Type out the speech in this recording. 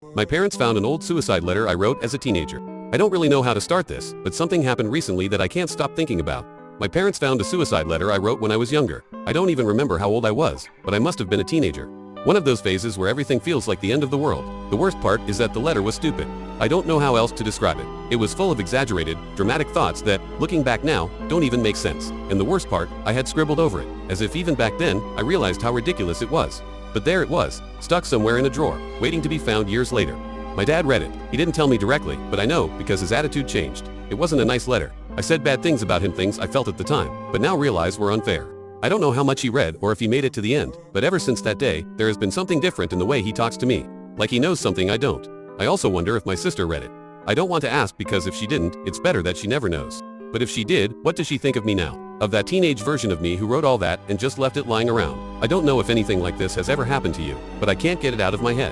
My parents found an old suicide letter I wrote as a teenager. I don't really know how to start this, but something happened recently that I can't stop thinking about. My parents found a suicide letter I wrote when I was younger. I don't even remember how old I was, but I must have been a teenager. One of those phases where everything feels like the end of the world. The worst part is that the letter was stupid. I don't know how else to describe it. It was full of exaggerated, dramatic thoughts that, looking back now, don't even make sense. And the worst part, I had scribbled over it, as if even back then, I realized how ridiculous it was. But there it was, stuck somewhere in a drawer, waiting to be found years later. My dad read it. He didn't tell me directly, but I know because his attitude changed. It wasn't a nice letter. I said bad things about him, things I felt at the time, but now realize were unfair. I don't know how much he read or if he made it to the end, but ever since that day, there has been something different in the way he talks to me. Like he knows something I don't. I also wonder if my sister read it. I don't want to ask because if she didn't, it's better that she never knows. But if she did, what does she think of me now? Of that teenage version of me who wrote all that and just left it lying around. I don't know if anything like this has ever happened to you, but I can't get it out of my head.